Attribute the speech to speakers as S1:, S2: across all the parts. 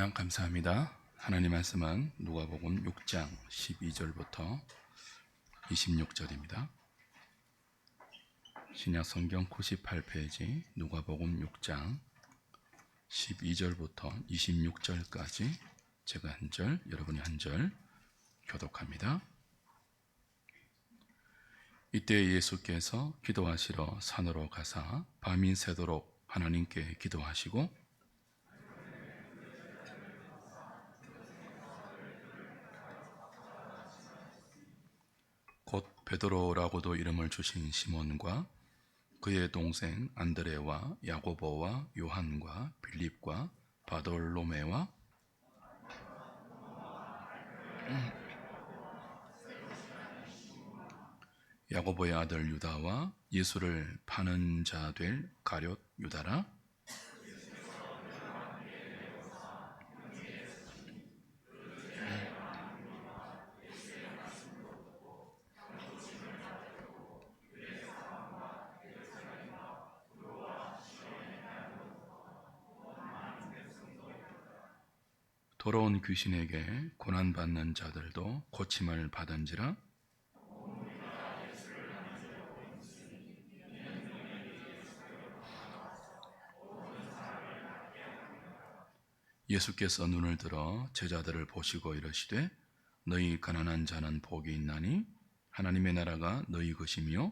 S1: 할렐루야, 감사합니다. 하나님 말씀은 누가복음 6장 12절부터 26절입니다. 신약 성경 98페이지 누가복음 6장 12절부터 26절까지 제가 한 절, 여러분이 한 절 교독합니다. 이때 예수께서 기도하시러 산으로 가사 밤이 새도록 하나님께 기도하시고 곧 베드로라고도 이름을 주신 시몬과 그의 동생 안드레와 야고보와 요한과 빌립과 바돌로메와 야고보의 아들 유다와 예수를 파는 자 될 가룟 유다라. 더러운 귀신에게 고난받는 자들도 고침을 받은지라. 예수께서 눈을 들어 제자들을 보시고 이르시되 너희 가난한 자는 복이 있나니 하나님의 나라가 너희 것이며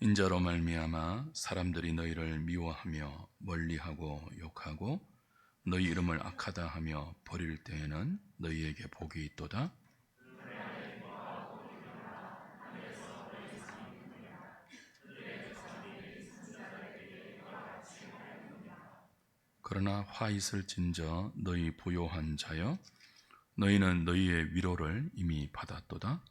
S1: 인자로 말미암아 사람들이 너희를 미워하며 멀리하고 욕하고 너희 이름을 악하다 하며 버릴 때에는 너희에게 복이 있도다. 그러나 화 있을진저 너희 부요한 자여 너희는 너희의 위로를 이미 받았도다.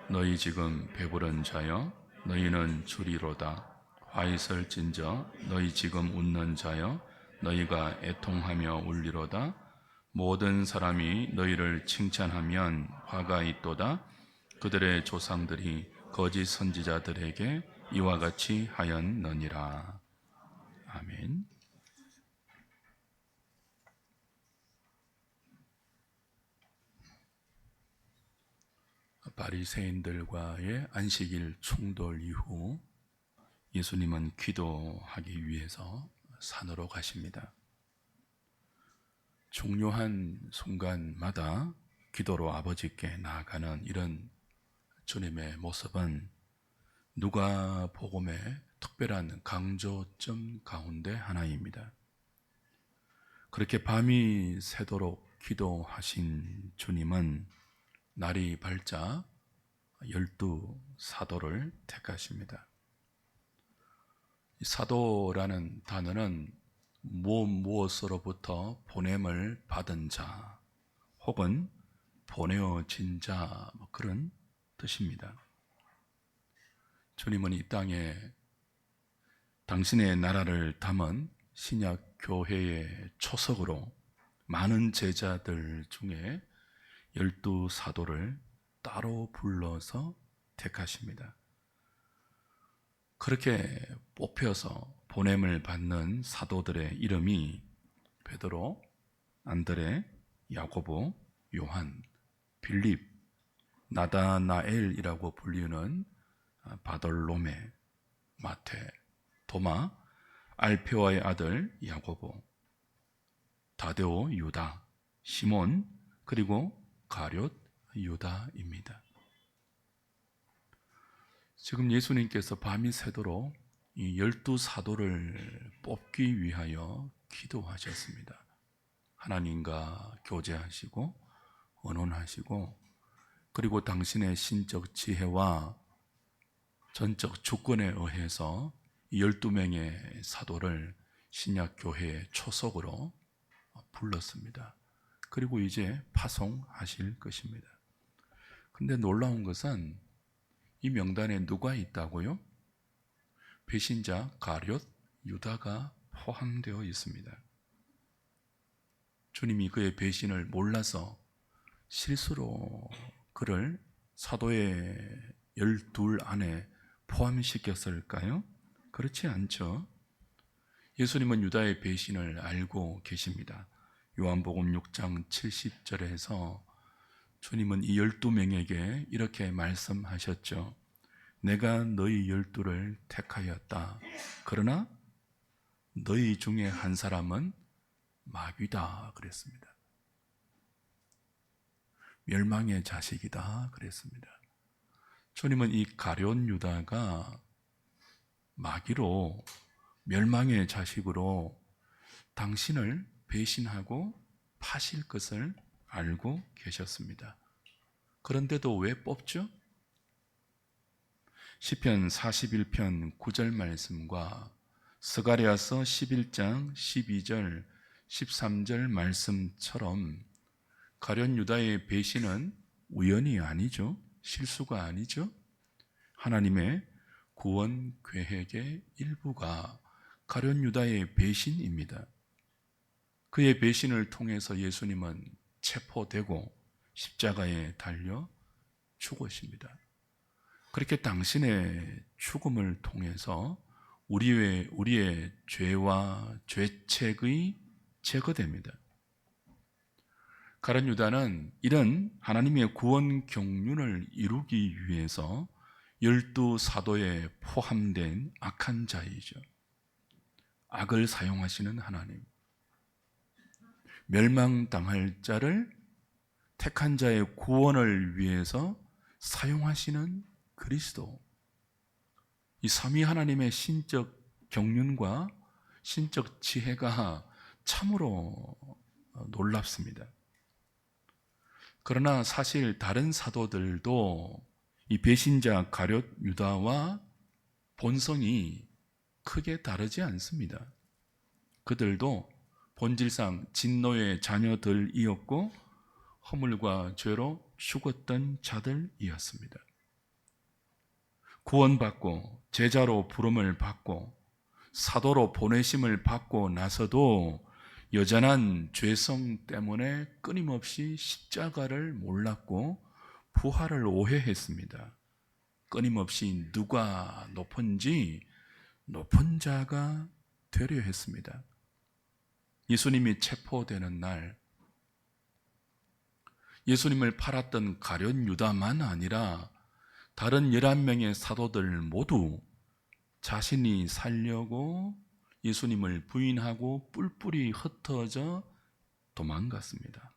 S1: 너희 지금 배부른 자여 너희는 주리로다. 화 있을진저 너희 지금 웃는 자여 너희가 애통하며 울리로다. 모든 사람이 너희를 칭찬하면 화가 있도다. 그들의 조상들이 거짓 선지자들에게 이와 같이 하였느니라. 아멘. 바리새인들과의 안식일 충돌 이후 예수님은 기도하기 위해서 산으로 가십니다. 중요한 순간마다 기도로 아버지께 나아가는 이런 주님의 모습은 누가복음의 특별한 강조점 가운데 하나입니다. 그렇게 밤이 새도록 기도하신 주님은 날이 밝자 12사도를 택하십니다. 사도라는 단어는 무엇으로부터 보냄을 받은 자 혹은 보내어진 자 그런 뜻입니다. 주님은 이 땅에 당신의 나라를 담은 신약 교회의 초석으로 많은 제자들 중에 12사도를 따로 불러서 택하십니다. 그렇게 뽑혀서 보냄을 받는 사도들의 이름이 베드로, 안드레, 야고보, 요한, 빌립, 나다나엘이라고 불리는 바돌로메, 마테, 도마, 알페오의 아들 야고보, 다데오 유다, 시몬, 그리고 가룟 유다입니다. 지금 예수님께서 밤이 새도록 이 12사도를 뽑기 위하여 기도하셨습니다. 하나님과 교제하시고 언언하시고 그리고 당신의 신적 지혜와 전적 주권에 의해서 12명의 사도를 신약교회의 초석으로 불렀습니다. 그리고 이제 파송하실 것입니다. 근데 놀라운 것은 이 명단에 누가 있다고요? 배신자 가룟 유다가 포함되어 있습니다. 주님이 그의 배신을 몰라서 실수로 그를 사도의 12 안에 포함시켰을까요? 그렇지 않죠. 예수님은 유다의 배신을 알고 계십니다. 요한복음 6장 70절에서 주님은 이 12명에게 이렇게 말씀하셨죠. 내가 너희 12를 택하였다. 그러나 너희 중에 한 사람은 마귀다 그랬습니다. 멸망의 자식이다 그랬습니다. 주님은 이 가룟 유다가 마귀로 멸망의 자식으로 당신을 배신하고 파실 것을 알고 계셨습니다. 그런데도 왜 뽑죠? 시편 41편 9절 말씀과 스가랴서 11장 12절 13절 말씀처럼 가룟 유다의 배신은 우연이 아니죠. 실수가 아니죠. 하나님의 구원 계획의 일부가 가룟 유다의 배신입니다. 그의 배신을 통해서 예수님은 체포되고 십자가에 달려 죽으십니다. 그렇게 당신의 죽음을 통해서 우리의 죄와 죄책의 제거됩니다. 가룟 유다는 이런 하나님의 구원 경륜을 이루기 위해서 12 사도에 포함된 악한 자이죠. 악을 사용하시는 하나님, 멸망당할 자를 택한 자의 구원을 위해서 사용하시는 그리스도, 이 삼위 하나님의 신적 경륜과 신적 지혜가 참으로 놀랍습니다. 그러나 사실 다른 사도들도 이 배신자 가룟 유다와 본성이 크게 다르지 않습니다. 그들도 본질상 진노의 자녀들이었고 허물과 죄로 죽었던 자들이었습니다. 구원받고 제자로 부름을 받고 사도로 보내심을 받고 나서도 여전한 죄성 때문에 끊임없이 십자가를 몰랐고 부활을 오해했습니다. 끊임없이 누가 높은지 높은 자가 되려 했습니다. 예수님이 체포되는 날, 예수님을 팔았던 가룟 유다만 아니라 다른 11명의 사도들 모두 자신이 살려고 예수님을 부인하고 뿔뿔이 흩어져 도망갔습니다.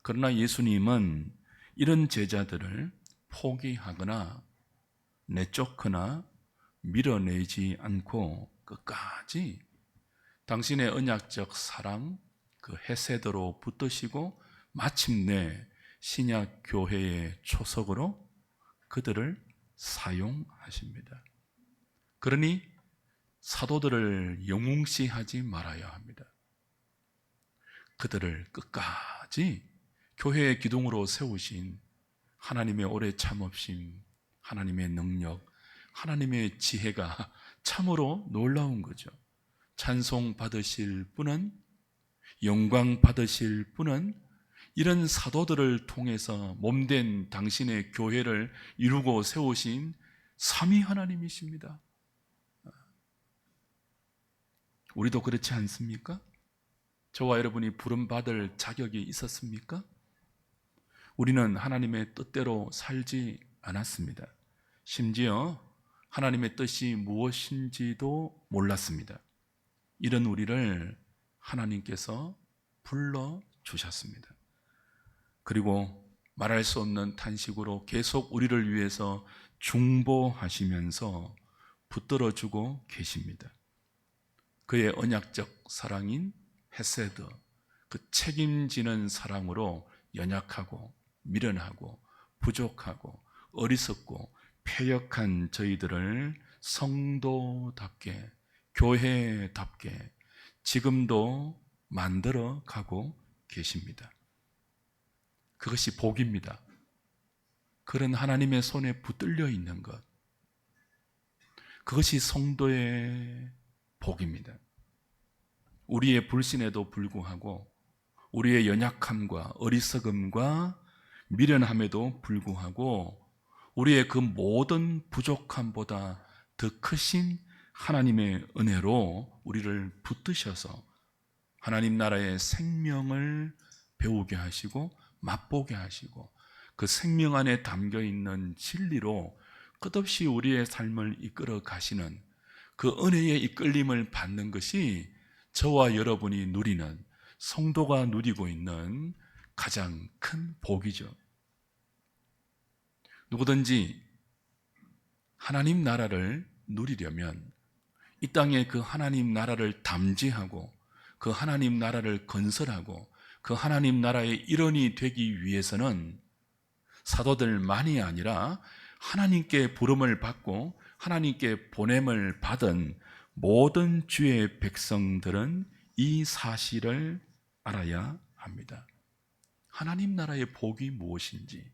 S1: 그러나 예수님은 이런 제자들을 포기하거나 내쫓거나 밀어내지 않고 끝까지 당신의 언약적 사랑, 그 헤세드로 붙드시고 마침내 신약 교회의 초석으로 그들을 사용하십니다. 그러니 사도들을 영웅시하지 말아야 합니다. 그들을 끝까지 교회의 기둥으로 세우신 하나님의 오래 참으심, 하나님의 능력, 하나님의 지혜가 참으로 놀라운 거죠. 찬송 받으실 분은, 영광 받으실 분은 이런 사도들을 통해서 몸된 당신의 교회를 이루고 세우신 삼위 하나님이십니다. 우리도 그렇지 않습니까? 저와 여러분이 부름받을 자격이 있었습니까? 우리는 하나님의 뜻대로 살지 않았습니다. 심지어 하나님의 뜻이 무엇인지도 몰랐습니다. 이런 우리를 하나님께서 불러주셨습니다. 그리고 말할 수 없는 탄식으로 계속 우리를 위해서 중보하시면서 붙들어주고 계십니다. 그의 언약적 사랑인 헤세드, 그 책임지는 사랑으로 연약하고 미련하고 부족하고 어리석고 패역한 저희들을 성도답게, 교회답게 지금도 만들어 가고 계십니다. 그것이 복입니다. 그런 하나님의 손에 붙들려 있는 것, 그것이 성도의 복입니다. 우리의 불신에도 불구하고 우리의 연약함과 어리석음과 미련함에도 불구하고 우리의 그 모든 부족함보다 더 크신 하나님의 은혜로 우리를 붙드셔서 하나님 나라의 생명을 배우게 하시고 맛보게 하시고 그 생명 안에 담겨 있는 진리로 끝없이 우리의 삶을 이끌어 가시는 그 은혜의 이끌림을 받는 것이 저와 여러분이 누리는, 성도가 누리고 있는 가장 큰 복이죠. 누구든지 하나님 나라를 누리려면 이 땅에 그 하나님 나라를 담지하고 그 하나님 나라를 건설하고 그 하나님 나라의 일원이 되기 위해서는 사도들만이 아니라 하나님께 부름을 받고 하나님께 보냄을 받은 모든 주의 백성들은 이 사실을 알아야 합니다. 하나님 나라의 복이 무엇인지,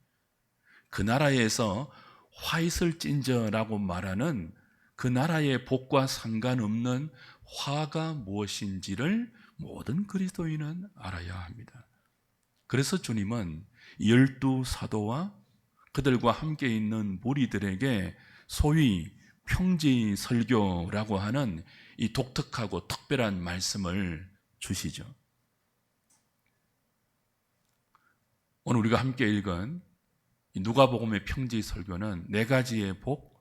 S1: 그 나라에서 화 있을진저라고 말하는 그 나라의 복과 상관없는 화가 무엇인지를 모든 그리스도인은 알아야 합니다. 그래서 주님은 12 사도와 그들과 함께 있는 무리들에게 소위 평지 설교라고 하는 이 독특하고 특별한 말씀을 주시죠. 오늘 우리가 함께 읽은 누가복음의 평지 설교는 4가지의 복,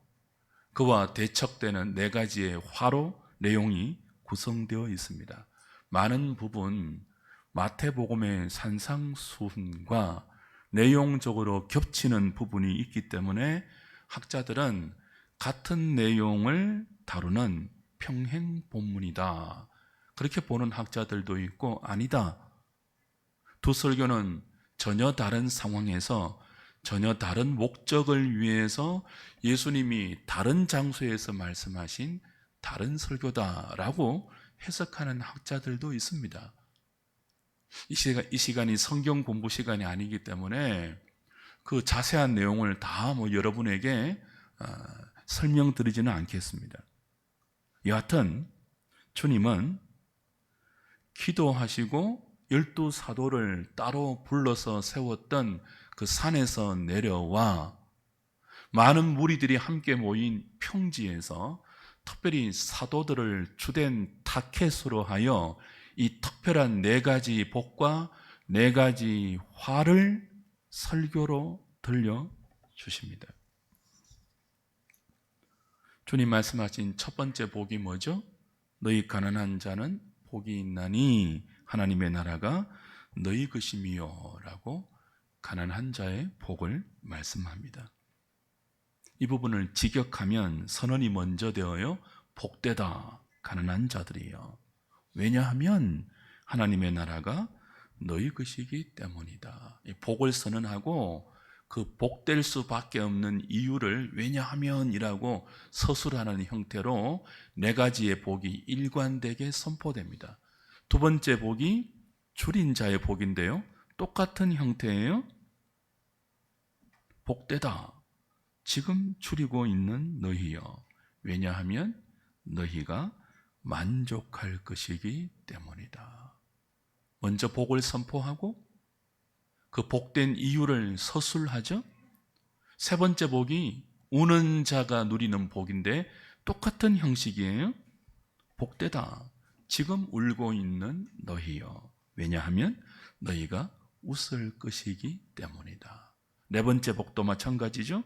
S1: 그와 대척되는 4가지의 화로 내용이 구성되어 있습니다. 많은 부분 마태복음의 산상수훈과 내용적으로 겹치는 부분이 있기 때문에 학자들은 같은 내용을 다루는 평행 본문이다, 그렇게 보는 학자들도 있고, 아니다, 두 설교는 전혀 다른 상황에서 전혀 다른 목적을 위해서 예수님이 다른 장소에서 말씀하신 다른 설교다라고 해석하는 학자들도 있습니다. 이 시간이 성경 공부 시간이 아니기 때문에 그 자세한 내용을 다 여러분에게 설명드리지는 않겠습니다. 여하튼 주님은 기도하시고 12 사도를 따로 불러서 세웠던 그 산에서 내려와 많은 무리들이 함께 모인 평지에서 특별히 사도들을 주된 타켓으로 하여 이 특별한 4가지 복과 4가지 화를 설교로 들려주십니다. 주님 말씀하신 첫 번째 복이 뭐죠? 너희 가난한 자는 복이 있나니 하나님의 나라가 너희 것임이요 라고 가난한 자의 복을 말씀합니다. 이 부분을 직역하면 선언이 먼저 되어요. 복되다 가난한 자들이요. 왜냐하면 하나님의 나라가 너희 것이기 때문이다. 이 복을 선언하고 그 복될 수밖에 없는 이유를 왜냐하면이라고 서술하는 형태로 4가지의 복이 일관되게 선포됩니다. 두 번째 복이 줄인 자의 복인데요, 똑같은 형태예요. 복되다 지금 줄이고 있는 너희여, 왜냐하면 너희가 만족할 것이기 때문이다. 먼저 복을 선포하고 그 복된 이유를 서술하죠. 세 번째 복이 우는 자가 누리는 복인데 똑같은 형식이에요. 복되다 지금 울고 있는 너희여, 왜냐하면 너희가 웃을 것이기 때문이다. 4번째 복도 마찬가지죠.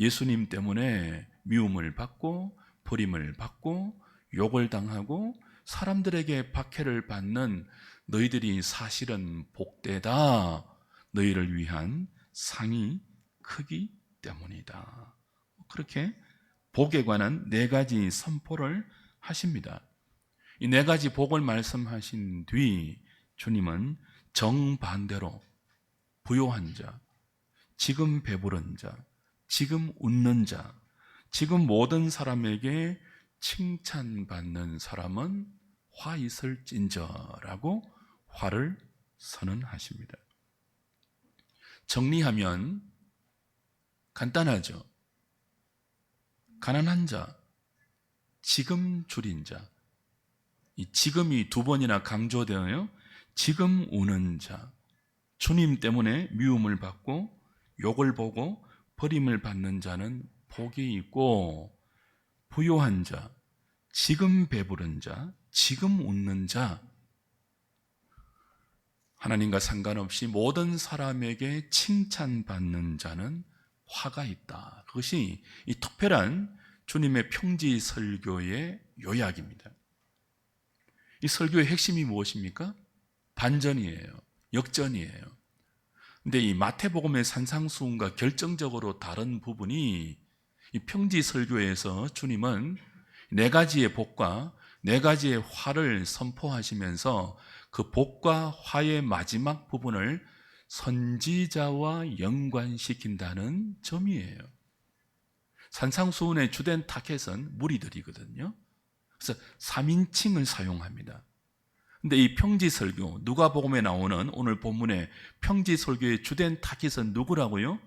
S1: 예수님 때문에 미움을 받고 버림을 받고 욕을 당하고 사람들에게 박해를 받는 너희들이 사실은 복되다, 너희를 위한 상이 크기 때문이다. 그렇게 복에 관한 4가지 선포를 하십니다. 이 4가지 복을 말씀하신 뒤 주님은 정반대로 부요한 자, 지금 배부른 자, 지금 웃는 자, 지금 모든 사람에게 칭찬받는 사람은 화 있을진저라고 화를 선언하십니다. 정리하면 간단하죠. 가난한 자, 지금 줄인 자, 이 지금이 2번이나 강조되어요. 지금 우는 자, 주님 때문에 미움을 받고 욕을 보고 버림을 받는 자는 복이 있고, 부요한 자, 지금 배부른 자, 지금 웃는 자, 하나님과 상관없이 모든 사람에게 칭찬받는 자는 화가 있다. 그것이 이 특별한 주님의 평지 설교의 요약입니다. 이 설교의 핵심이 무엇입니까? 반전이에요. 역전이에요. 근데 이 마태복음의 산상수훈과 결정적으로 다른 부분이 이 평지 설교에서 주님은 네 가지의 복과 네 가지의 화를 선포하시면서 그 복과 화의 마지막 부분을 선지자와 연관시킨다는 점이에요. 산상수훈의 주된 타겟은 무리들이거든요. 그래서 3인칭을 사용합니다. 근데 이 평지설교, 누가복음에 나오는 오늘 본문의 평지설교의 주된 타깃은 누구라고요?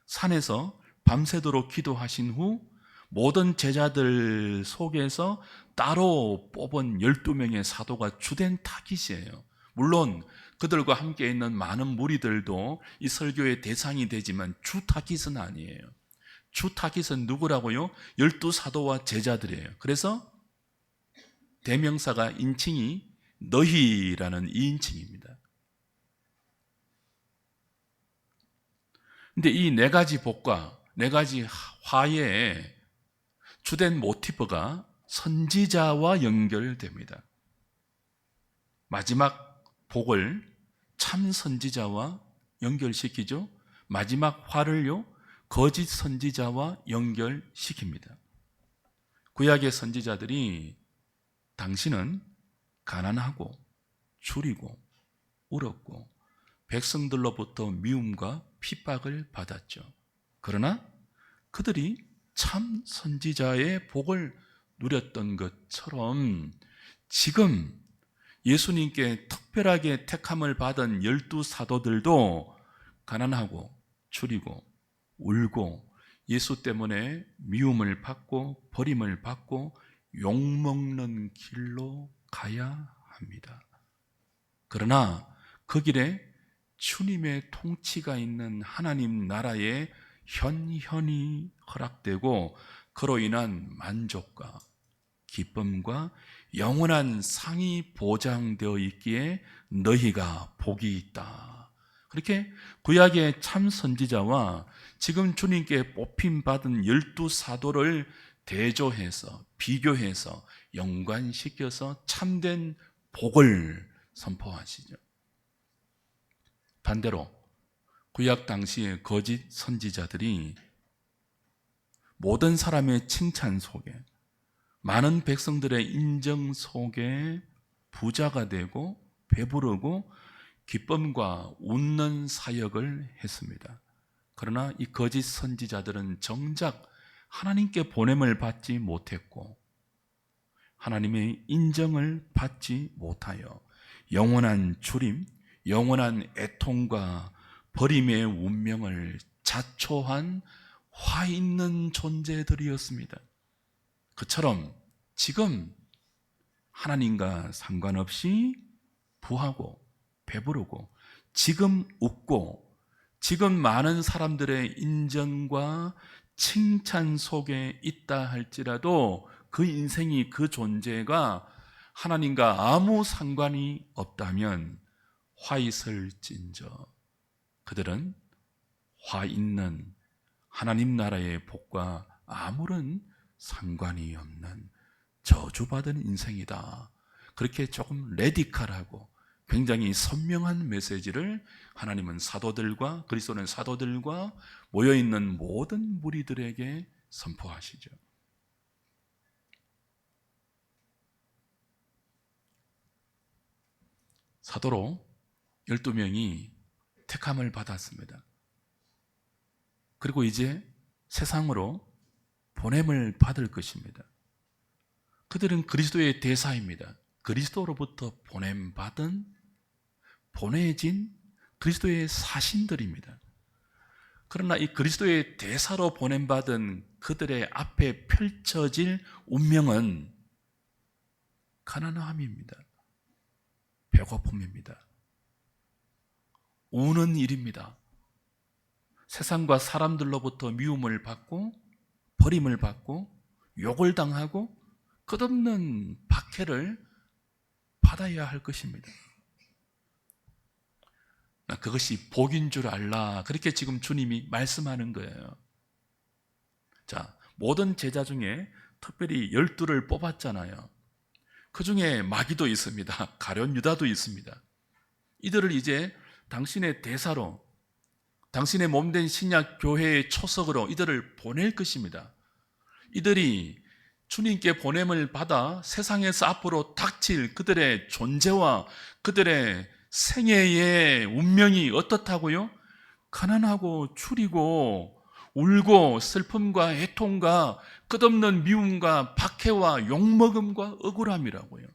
S1: 산에서 밤새도록 기도하신 후 모든 제자들 속에서 따로 뽑은 12명의 사도가 주된 타깃이에요. 물론 그들과 함께 있는 많은 무리들도 이 설교의 대상이 되지만 주 타깃은 아니에요. 주 타깃은 누구라고요? 12사도와 제자들이에요. 그래서 대명사가 인칭이 너희라는 2인칭입니다. 근데 이 네 가지 복과 네 가지 화의 주된 모티브가 선지자와 연결됩니다. 마지막 복을 참 선지자와 연결시키죠. 마지막 화를요, 거짓 선지자와 연결시킵니다. 구약의 선지자들이 당신은 가난하고 줄이고 울었고 백성들로부터 미움과 핍박을 받았죠. 그러나 그들이 참 선지자의 복을 누렸던 것처럼 지금 예수님께 특별하게 택함을 받은 12사도들도 가난하고 줄이고 울고 예수 때문에 미움을 받고 버림을 받고 욕먹는 길로 가야 합니다. 그러나 그 길에 주님의 통치가 있는 하나님 나라의 현현이 허락되고 그로 인한 만족과 기쁨과 영원한 상이 보장되어 있기에 너희가 복이 있다. 그렇게 구약의 참 선지자와 지금 주님께 뽑힘받은 12사도를 대조해서 비교해서 연관시켜서 참된 복을 선포하시죠. 반대로 구약 당시의 거짓 선지자들이 모든 사람의 칭찬 속에 많은 백성들의 인정 속에 부자가 되고 배부르고 기쁨과 웃는 사역을 했습니다. 그러나 이 거짓 선지자들은 정작 하나님께 보냄을 받지 못했고 하나님의 인정을 받지 못하여 영원한 주림, 영원한 애통과 버림의 운명을 자초한 화 있는 존재들이었습니다. 그처럼 지금 하나님과 상관없이 부하고 배부르고 지금 웃고 지금 많은 사람들의 인정과 칭찬 속에 있다 할지라도 그 인생이 그 존재가 하나님과 아무 상관이 없다면 화 있을진저 그들은 화 있는 하나님 나라의 복과 아무런 상관이 없는 저주받은 인생이다. 그렇게 조금 레디컬하고 굉장히 선명한 메시지를 하나님은 사도들과 그리스도는 사도들과 모여있는 모든 무리들에게 선포하시죠. 사도로 12명이 택함을 받았습니다. 그리고 이제 세상으로 보냄을 받을 것입니다. 그들은 그리스도의 대사입니다. 그리스도로부터 보냄받은 보내진 그리스도의 사신들입니다. 그러나 이 그리스도의 대사로 보냄받은 그들의 앞에 펼쳐질 운명은 가난함입니다. 배고픔입니다. 우는 일입니다. 세상과 사람들로부터 미움을 받고 버림을 받고 욕을 당하고 끝없는 박해를 받아야 할 것입니다. 그것이 복인 줄 알라. 그렇게 지금 주님이 말씀하는 거예요. 자, 모든 제자 중에 특별히 12를 뽑았잖아요. 그 중에 마귀도 있습니다. 가룟 유다도 있습니다. 이들을 이제 당신의 대사로, 당신의 몸된 신약 교회의 초석으로 이들을 보낼 것입니다. 이들이 주님께 보냄을 받아 세상에서 앞으로 닥칠 그들의 존재와 그들의 생애의 운명이 어떻다고요? 가난하고 추리고 울고 슬픔과 애통과 끝없는 미움과 박해와 욕먹음과 억울함이라고요.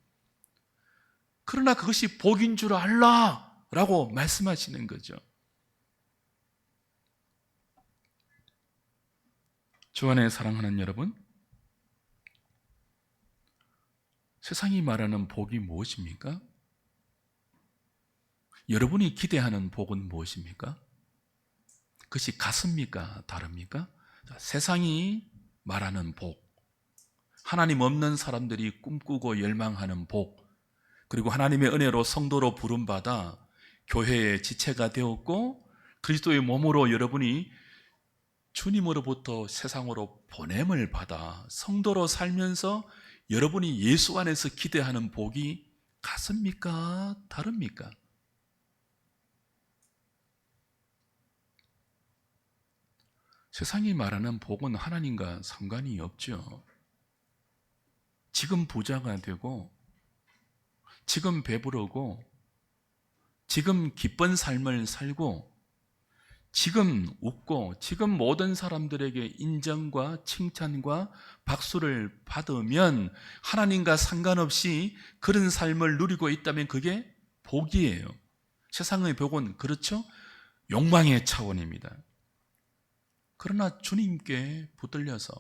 S1: 그러나 그것이 복인 줄 알라 라고 말씀하시는 거죠. 주 안에 사랑하는 여러분, 세상이 말하는 복이 무엇입니까? 여러분이 기대하는 복은 무엇입니까? 그것이 같습니까? 다릅니까? 세상이 말하는 복, 하나님 없는 사람들이 꿈꾸고 열망하는 복, 그리고 하나님의 은혜로 성도로 부름받아 교회의 지체가 되었고 그리스도의 몸으로 여러분이 주님으로부터 세상으로 보냄을 받아 성도로 살면서 여러분이 예수 안에서 기대하는 복이 같습니까? 다릅니까? 세상이 말하는 복은 하나님과 상관이 없죠. 지금 부자가 되고 지금 배부르고 지금 기쁜 삶을 살고 지금 웃고 지금 모든 사람들에게 인정과 칭찬과 박수를 받으면 하나님과 상관없이 그런 삶을 누리고 있다면 그게 복이에요. 세상의 복은 그렇죠? 욕망의 차원입니다. 그러나 주님께 붙들려서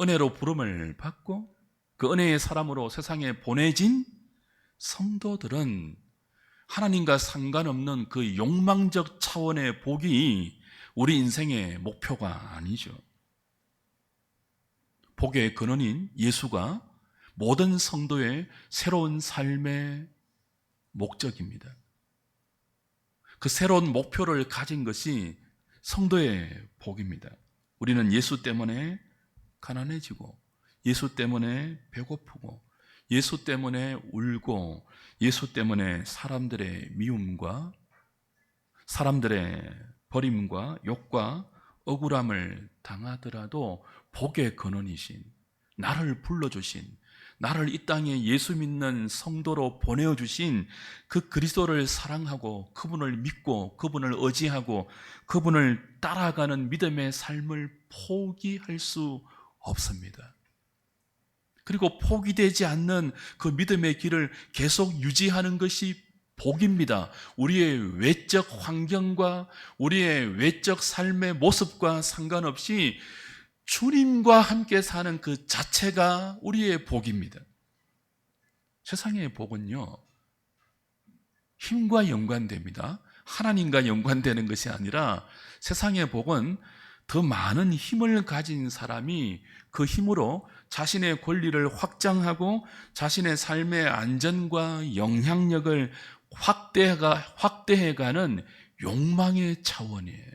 S1: 은혜로 부름을 받고 그 은혜의 사람으로 세상에 보내진 성도들은 하나님과 상관없는 그 욕망적 차원의 복이 우리 인생의 목표가 아니죠. 복의 근원인 예수가 모든 성도의 새로운 삶의 목적입니다. 그 새로운 목표를 가진 것이 성도의 복입니다. 우리는 예수 때문에 가난해지고 예수 때문에 배고프고 예수 때문에 울고 예수 때문에 사람들의 미움과 사람들의 버림과 욕과 억울함을 당하더라도 복의 근원이신 나를 불러주신 나를 이 땅에 예수 믿는 성도로 보내어주신 그 그리스도를 사랑하고 그분을 믿고 그분을 의지하고 그분을 따라가는 믿음의 삶을 포기할 수 없습니다. 그리고 포기되지 않는 그 믿음의 길을 계속 유지하는 것이 복입니다. 우리의 외적 환경과 우리의 외적 삶의 모습과 상관없이 주님과 함께 사는 그 자체가 우리의 복입니다. 세상의 복은요, 힘과 연관됩니다. 하나님과 연관되는 것이 아니라 세상의 복은 더 많은 힘을 가진 사람이 그 힘으로 자신의 권리를 확장하고 자신의 삶의 안전과 영향력을 확대해가는 욕망의 차원이에요.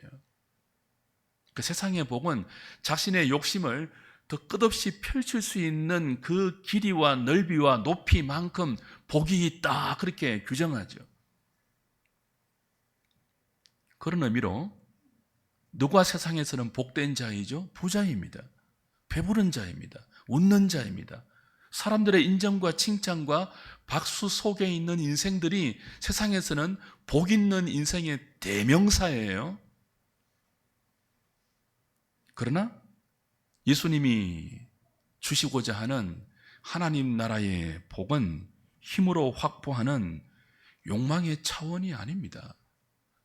S1: 그 세상의 복은 자신의 욕심을 더 끝없이 펼칠 수 있는 그 길이와 넓이와 높이만큼 복이 있다, 그렇게 규정하죠. 그런 의미로 누가 세상에서는 복된 자이죠? 부자입니다. 배부른 자입니다. 웃는 자입니다. 사람들의 인정과 칭찬과 박수 속에 있는 인생들이 세상에서는 복 있는 인생의 대명사예요. 그러나 예수님이 주시고자 하는 하나님 나라의 복은 힘으로 확보하는 욕망의 차원이 아닙니다.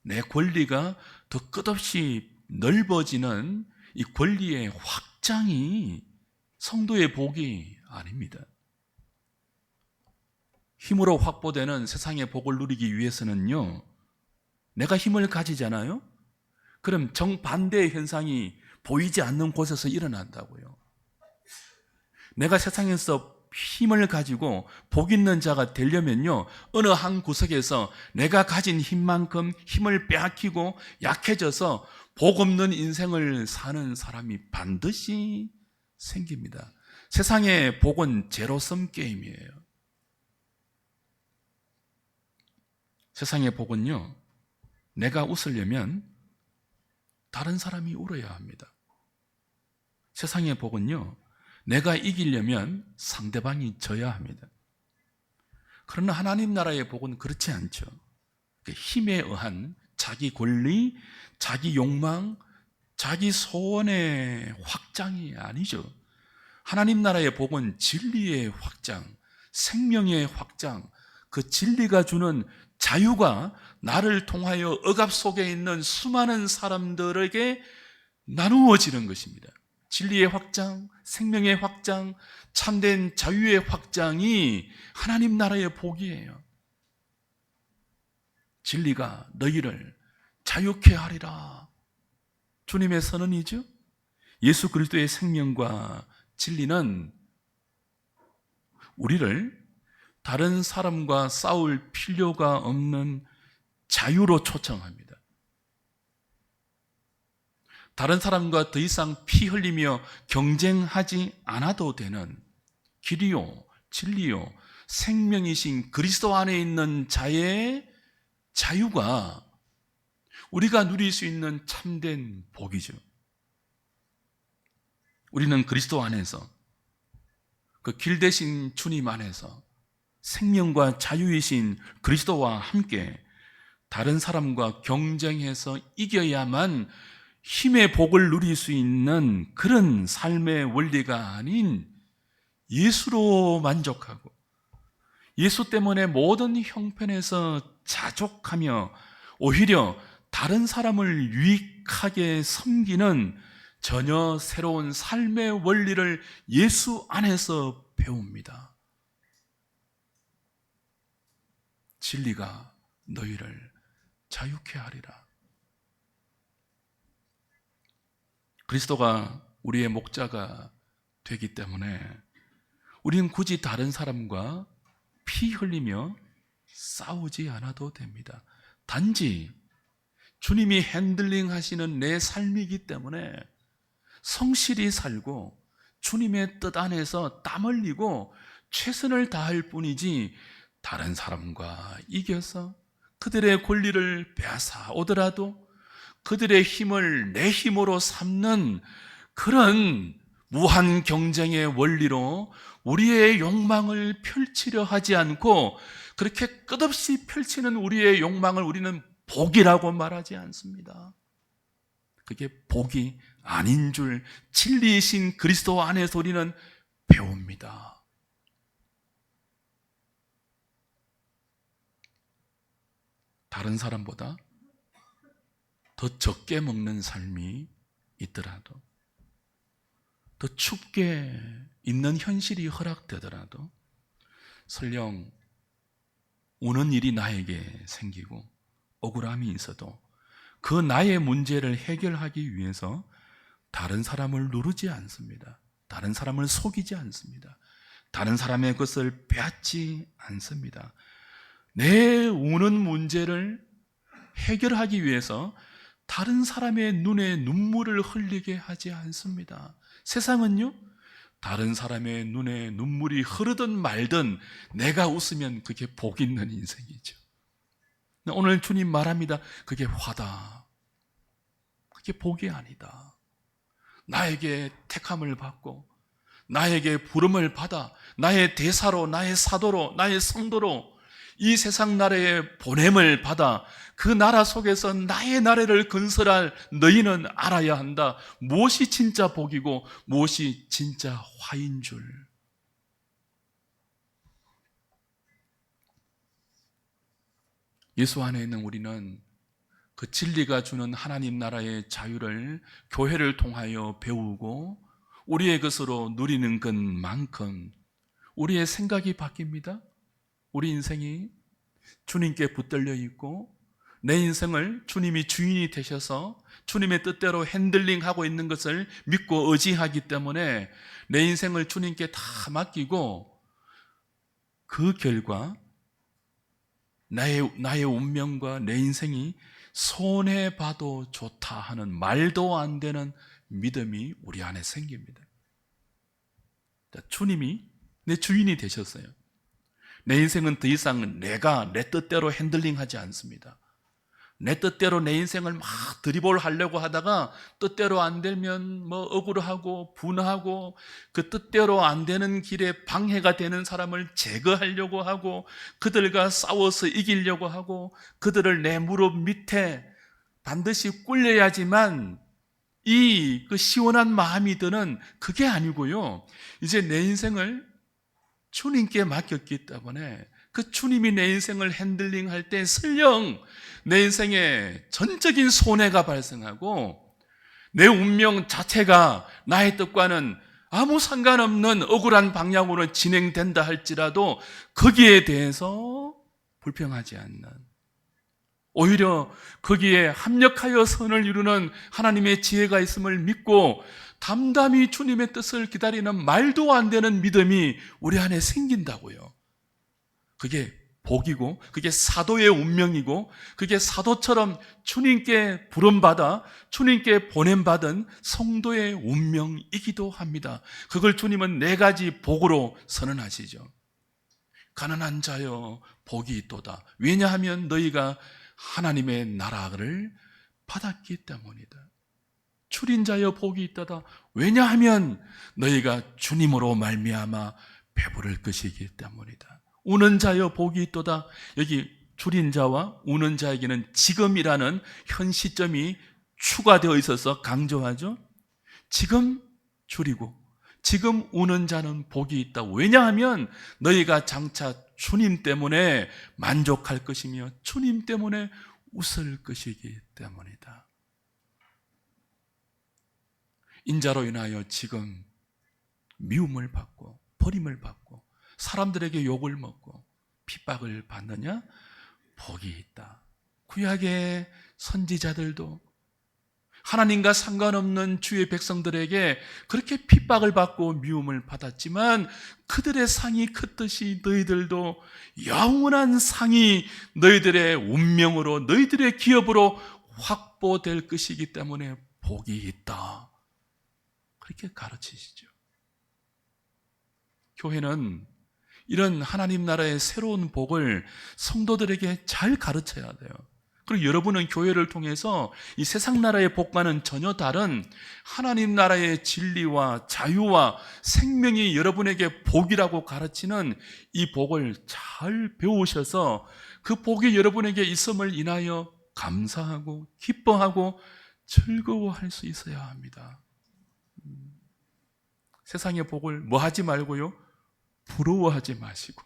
S1: 내 권리가 더 끝없이 넓어지는 이 권리의 확장이 성도의 복이 아닙니다. 힘으로 확보되는 세상의 복을 누리기 위해서는요, 내가 힘을 가지잖아요. 그럼 정반대의 현상이 보이지 않는 곳에서 일어난다고요. 내가 세상에서 힘을 가지고 복 있는 자가 되려면요, 어느 한 구석에서 내가 가진 힘만큼 힘을 빼앗기고 약해져서 복 없는 인생을 사는 사람이 반드시 생깁니다. 세상의 복은 제로섬 게임이에요. 세상의 복은요, 내가 웃으려면 다른 사람이 울어야 합니다. 세상의 복은요, 내가 이기려면 상대방이 져야 합니다. 그러나 하나님 나라의 복은 그렇지 않죠. 힘에 의한 자기 권리, 자기 욕망, 자기 소원의 확장이 아니죠. 하나님 나라의 복은 진리의 확장, 생명의 확장, 그 진리가 주는 자유가 나를 통하여 억압 속에 있는 수많은 사람들에게 나누어지는 것입니다. 진리의 확장, 생명의 확장, 참된 자유의 확장이 하나님 나라의 복이에요. 진리가 너희를 자유케 하리라. 주님의 선언이죠. 예수 그리스도의 생명과 진리는 우리를 다른 사람과 싸울 필요가 없는 자유로 초청합니다. 다른 사람과 더 이상 피 흘리며 경쟁하지 않아도 되는 길이요, 진리요, 생명이신 그리스도 안에 있는 자의 자유가 우리가 누릴 수 있는 참된 복이죠. 우리는 그리스도 안에서, 그 길 대신 주님 안에서 생명과 자유이신 그리스도와 함께 다른 사람과 경쟁해서 이겨야만 힘의 복을 누릴 수 있는 그런 삶의 원리가 아닌 예수로 만족하고 예수 때문에 모든 형편에서 자족하며 오히려 다른 사람을 유익하게 섬기는 전혀 새로운 삶의 원리를 예수 안에서 배웁니다. 진리가 너희를 자유케 하리라. 그리스도가 우리의 목자가 되기 때문에 우리는 굳이 다른 사람과 피 흘리며 싸우지 않아도 됩니다. 단지 주님이 핸들링 하시는 내 삶이기 때문에 성실히 살고 주님의 뜻 안에서 땀 흘리고 최선을 다할 뿐이지, 다른 사람과 이겨서 그들의 권리를 빼앗아 오더라도 그들의 힘을 내 힘으로 삼는 그런 무한 경쟁의 원리로 우리의 욕망을 펼치려 하지 않고, 그렇게 끝없이 펼치는 우리의 욕망을 우리는 복이라고 말하지 않습니다. 그게 복이 아닌 줄 진리이신 그리스도 안에서 우리는 배웁니다. 다른 사람보다 더 적게 먹는 삶이 있더라도, 더 춥게 있는 현실이 허락되더라도, 설령 우는 일이 나에게 생기고 억울함이 있어도 그 나의 문제를 해결하기 위해서 다른 사람을 누르지 않습니다. 다른 사람을 속이지 않습니다. 다른 사람의 것을 빼앗지 않습니다. 내 우는 문제를 해결하기 위해서 다른 사람의 눈에 눈물을 흘리게 하지 않습니다. 세상은요, 다른 사람의 눈에 눈물이 흐르든 말든 내가 웃으면 그게 복 있는 인생이죠. 오늘 주님 말합니다. 그게 화다. 그게 복이 아니다. 나에게 택함을 받고 나에게 부름을 받아 나의 대사로, 나의 사도로, 나의 성도로 이 세상 나라의 보냄을 받아 그 나라 속에서 나의 나라를 건설할 너희는 알아야 한다. 무엇이 진짜 복이고 무엇이 진짜 화인 줄. 예수 안에 있는 우리는 그 진리가 주는 하나님 나라의 자유를 교회를 통하여 배우고 우리의 것으로 누리는 것만큼 우리의 생각이 바뀝니다. 우리 인생이 주님께 붙들려 있고 내 인생을 주님이 주인이 되셔서 주님의 뜻대로 핸들링하고 있는 것을 믿고 의지하기 때문에 내 인생을 주님께 다 맡기고 그 결과 나의 운명과 내 인생이 손해봐도 좋다 하는 말도 안 되는 믿음이 우리 안에 생깁니다. 주님이 내 주인이 되셨어요. 내 인생은 더 이상 내가 내 뜻대로 핸들링하지 않습니다. 내 뜻대로 내 인생을 막 드리블 하려고 하다가 뜻대로 안 되면 뭐 억울하고 분하고 그 뜻대로 안 되는 길에 방해가 되는 사람을 제거하려고 하고 그들과 싸워서 이기려고 하고 그들을 내 무릎 밑에 반드시 꿇려야지만 그 시원한 마음이 드는 그게 아니고요. 이제 내 인생을 주님께 맡겼기 때문에 그 주님이 내 인생을 핸들링할 때 설령 내 인생에 전적인 손해가 발생하고 내 운명 자체가 나의 뜻과는 아무 상관없는 억울한 방향으로 진행된다 할지라도 거기에 대해서 불평하지 않는, 오히려 거기에 합력하여 선을 이루는 하나님의 지혜가 있음을 믿고 담담히 주님의 뜻을 기다리는 말도 안 되는 믿음이 우리 안에 생긴다고요. 그게 복이고 그게 사도의 운명이고 그게 사도처럼 주님께 부름받아 주님께 보냄받은 성도의 운명이기도 합니다. 그걸 주님은 4가지 복으로 선언하시죠. 가난한 자여 복이 있도다. 왜냐하면 너희가 하나님의 나라를 받았기 때문이다. 추린 자여 복이 있도다. 왜냐하면 너희가 주님으로 말미암아 배부를 것이기 때문이다. 우는 자여 복이 있도다. 여기 줄인 자와 우는 자에게는 지금이라는 현 시점이 추가되어 있어서 강조하죠. 지금 줄이고 지금 우는 자는 복이 있다. 왜냐하면 너희가 장차 주님 때문에 만족할 것이며 주님 때문에 웃을 것이기 때문이다. 인자로 인하여 지금 미움을 받고 버림을 받고 사람들에게 욕을 먹고 핍박을 받느냐? 복이 있다. 구약의 선지자들도 하나님과 상관없는 주의 백성들에게 그렇게 핍박을 받고 미움을 받았지만 그들의 상이 컸듯이 너희들도 영원한 상이 너희들의 운명으로 너희들의 기업으로 확보될 것이기 때문에 복이 있다. 그렇게 가르치시죠. 교회는 이런 하나님 나라의 새로운 복을 성도들에게 잘 가르쳐야 돼요. 그리고 여러분은 교회를 통해서 이 세상 나라의 복과는 전혀 다른 하나님 나라의 진리와 자유와 생명이 여러분에게 복이라고 가르치는 이 복을 잘 배우셔서 그 복이 여러분에게 있음을 인하여 감사하고 기뻐하고 즐거워할 수 있어야 합니다. 세상의 복을 뭐 하지 말고요? 부러워하지 마시고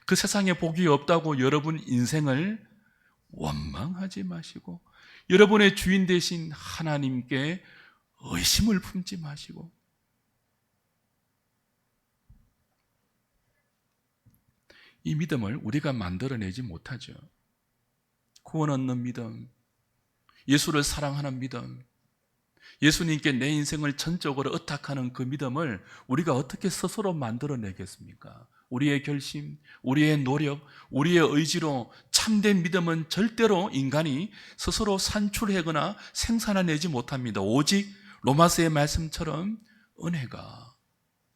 S1: 그 세상에 복이 없다고 여러분 인생을 원망하지 마시고 여러분의 주인 되신 하나님께 의심을 품지 마시고 이 믿음을 우리가 만들어내지 못하죠. 구원 얻는 믿음, 예수를 사랑하는 믿음, 예수님께 내 인생을 전적으로 의탁하는 그 믿음을 우리가 어떻게 스스로 만들어내겠습니까? 우리의 결심, 우리의 노력, 우리의 의지로 참된 믿음은 절대로 인간이 스스로 산출하거나 생산해내지 못합니다. 오직 로마서의 말씀처럼 은혜가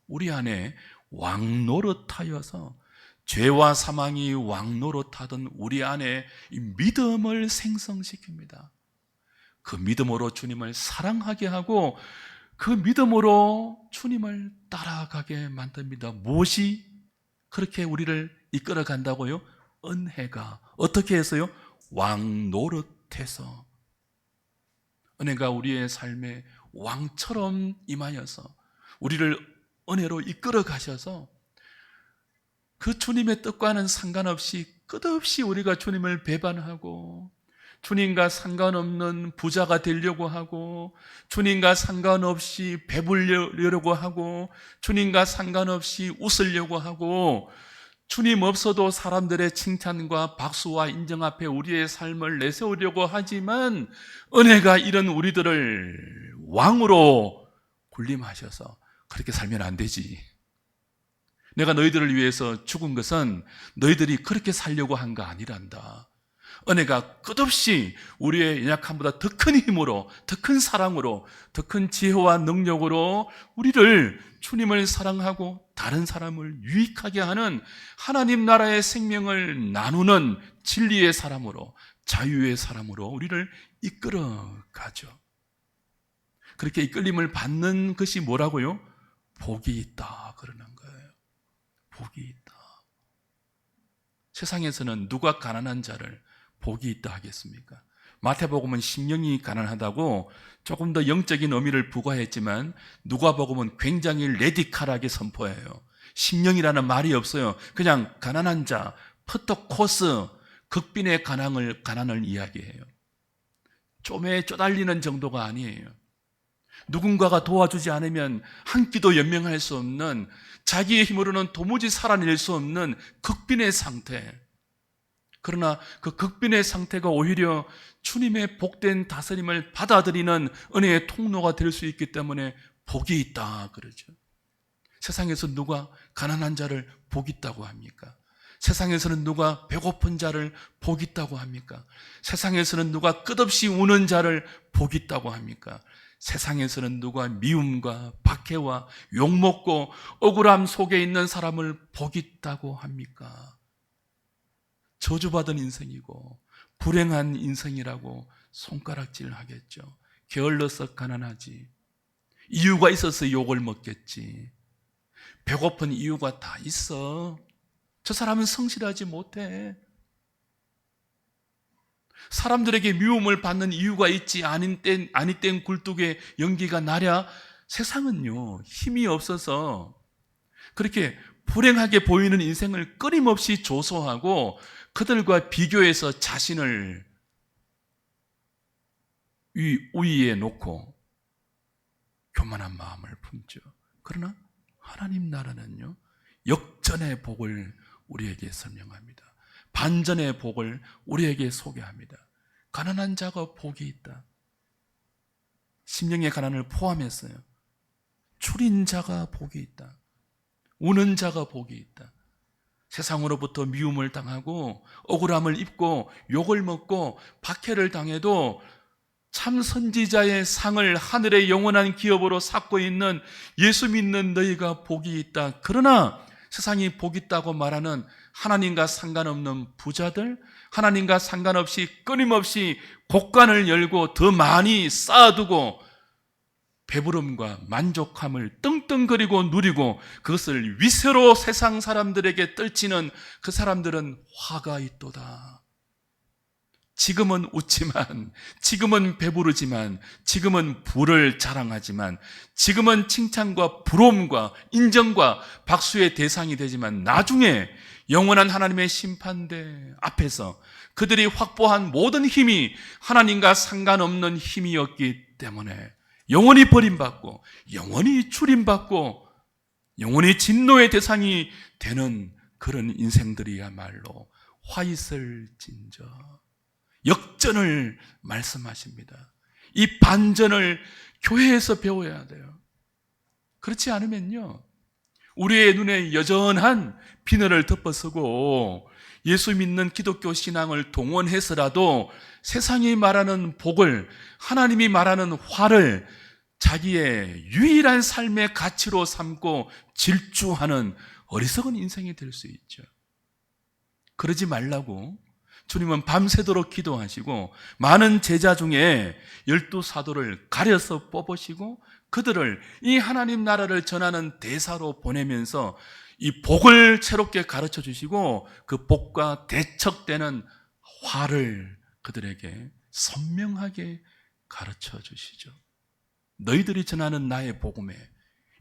S1: 우리 안에 왕노릇하여서 죄와 사망이 왕노릇하던 우리 안에 이 믿음을 생성시킵니다. 그 믿음으로 주님을 사랑하게 하고 그 믿음으로 주님을 따라가게 만듭니다. 무엇이 그렇게 우리를 이끌어 간다고요? 은혜가. 어떻게 해서요? 왕노릇해서. 은혜가 우리의 삶에 왕처럼 임하여서 우리를 은혜로 이끌어 가셔서 그 주님의 뜻과는 상관없이 끝없이 우리가 주님을 배반하고 주님과 상관없는 부자가 되려고 하고 주님과 상관없이 배불려고 하고 주님과 상관없이 웃으려고 하고 주님 없어도 사람들의 칭찬과 박수와 인정 앞에 우리의 삶을 내세우려고 하지만 은혜가 이런 우리들을 왕으로 군림하셔서 그렇게 살면 안 되지. 내가 너희들을 위해서 죽은 것은 너희들이 그렇게 살려고 한 거 아니란다. 은혜가 끝없이 우리의 연약함보다 더 큰 힘으로, 더 큰 사랑으로, 더 큰 지혜와 능력으로 우리를 주님을 사랑하고 다른 사람을 유익하게 하는 하나님 나라의 생명을 나누는 진리의 사람으로, 자유의 사람으로 우리를 이끌어 가죠. 그렇게 이끌림을 받는 것이 뭐라고요? 복이 있다 그러는 거예요. 복이 있다. 세상에서는 누가 가난한 자를 복이 있다 하겠습니까? 마태복음은 심령이 가난하다고 조금 더 영적인 의미를 부과했지만 누가복음은 굉장히 레디칼하게 선포해요. 심령이라는 말이 없어요. 그냥 가난한 자, 퍼터코스, 극빈의 가난을 이야기해요. 좀에 쪼달리는 정도가 아니에요. 누군가가 도와주지 않으면 한 끼도 연명할 수 없는, 자기의 힘으로는 도무지 살아낼 수 없는 극빈의 상태. 그러나 그 극빈의 상태가 오히려 주님의 복된 다스림을 받아들이는 은혜의 통로가 될 수 있기 때문에 복이 있다 그러죠. 세상에서 누가 가난한 자를 복 있다고 합니까? 세상에서는 누가 배고픈 자를 복 있다고 합니까? 세상에서는 누가 끝없이 우는 자를 복 있다고 합니까? 세상에서는 누가 미움과 박해와 욕먹고 억울함 속에 있는 사람을 복 있다고 합니까? 저주받은 인생이고 불행한 인생이라고 손가락질 하겠죠. 게을러서 가난하지, 이유가 있어서 욕을 먹겠지, 배고픈 이유가 다 있어. 저 사람은 성실하지 못해. 사람들에게 미움을 받는 이유가 있지, 아니 땐 굴뚝에 연기가 나랴. 세상은요, 힘이 없어서 그렇게 불행하게 보이는 인생을 끊임없이 조소하고 그들과 비교해서 자신을 우위에 놓고 교만한 마음을 품죠. 그러나 하나님 나라는요, 역전의 복을 우리에게 설명합니다. 반전의 복을 우리에게 소개합니다. 가난한 자가 복이 있다. 심령의 가난을 포함했어요. 추린 자가 복이 있다. 우는 자가 복이 있다. 세상으로부터 미움을 당하고 억울함을 입고 욕을 먹고 박해를 당해도 참 선지자의 상을 하늘의 영원한 기업으로 삼고 있는 예수 믿는 너희가 복이 있다. 그러나 세상이 복 있다고 말하는 하나님과 상관없는 부자들, 하나님과 상관없이 끊임없이 곳간을 열고 더 많이 쌓아두고 배부름과 만족함을 떵떵거리고 누리고 그것을 위세로 세상 사람들에게 떨치는 그 사람들은 화가 있도다. 지금은 웃지만, 지금은 배부르지만, 지금은 부를 자랑하지만, 지금은 칭찬과 부러움과 인정과 박수의 대상이 되지만 나중에 영원한 하나님의 심판대 앞에서 그들이 확보한 모든 힘이 하나님과 상관없는 힘이었기 때문에 영원히 버림받고 영원히 추림받고 영원히 진노의 대상이 되는 그런 인생들이야말로 화 있을진저. 역전을 말씀하십니다. 이 반전을 교회에서 배워야 돼요. 그렇지 않으면요, 우리의 눈에 여전한 비늘을 덮어쓰고 예수 믿는 기독교 신앙을 동원해서라도 세상이 말하는 복을, 하나님이 말하는 화를 자기의 유일한 삶의 가치로 삼고 질주하는 어리석은 인생이 될 수 있죠. 그러지 말라고 주님은 밤새도록 기도하시고 많은 제자 중에 12사도를 가려서 뽑으시고 그들을 이 하나님 나라를 전하는 대사로 보내면서 이 복을 새롭게 가르쳐 주시고 그 복과 대척되는 화를 그들에게 선명하게 가르쳐 주시죠. 너희들이 전하는 나의 복음에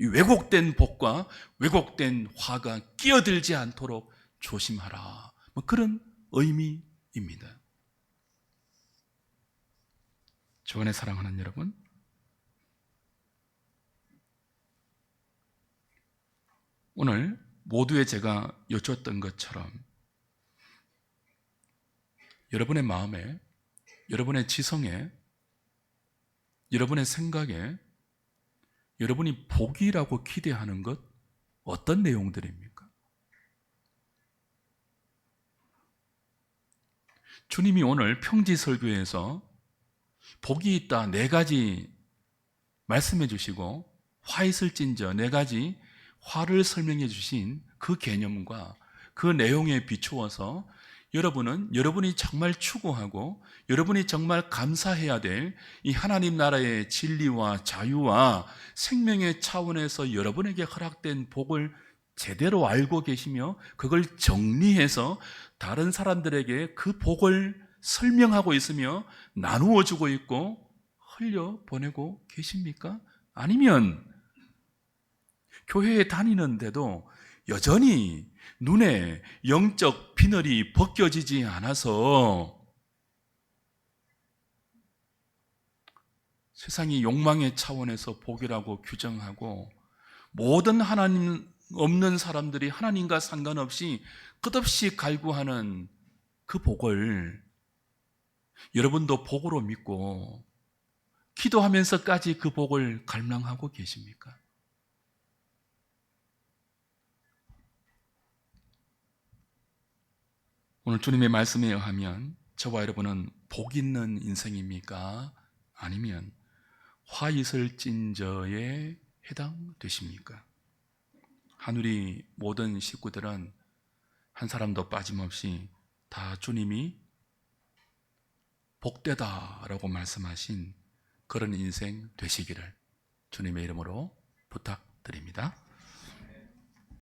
S1: 이 왜곡된 복과 왜곡된 화가 끼어들지 않도록 조심하라. 그런 의미입니다. 주 안에 사랑하는 여러분, 오늘 모두에 제가 여쭈었던 것처럼 여러분의 마음에, 여러분의 지성에, 여러분의 생각에 여러분이 복이라고 기대하는 것 어떤 내용들입니까? 주님이 오늘 평지설교에서 복이 있다 네 가지 말씀해 주시고 화 있을진저 네 가지 화를 설명해 주신 그 개념과 그 내용에 비추어서 여러분이 정말 추구하고 여러분이 정말 감사해야 될 이 하나님 나라의 진리와 자유와 생명의 차원에서 여러분에게 허락된 복을 제대로 알고 계시며 그걸 정리해서 다른 사람들에게 그 복을 설명하고 있으며 나누어 주고 있고 흘려보내고 계십니까? 아니면 교회에 다니는데도 여전히 눈에 영적 비늘이 벗겨지지 않아서 세상이 욕망의 차원에서 복이라고 규정하고 모든 하나님 없는 사람들이 하나님과 상관없이 끝없이 갈구하는 그 복을 여러분도 복으로 믿고 기도하면서까지 그 복을 갈망하고 계십니까? 오늘 주님의 말씀에 의하면 저와 여러분은 복 있는 인생입니까? 아니면 화 있을 찐저에 해당되십니까? 하늘이 모든 식구들은 한 사람도 빠짐없이 다 주님이 복되다라고 말씀하신 그런 인생 되시기를 주님의 이름으로 부탁드립니다.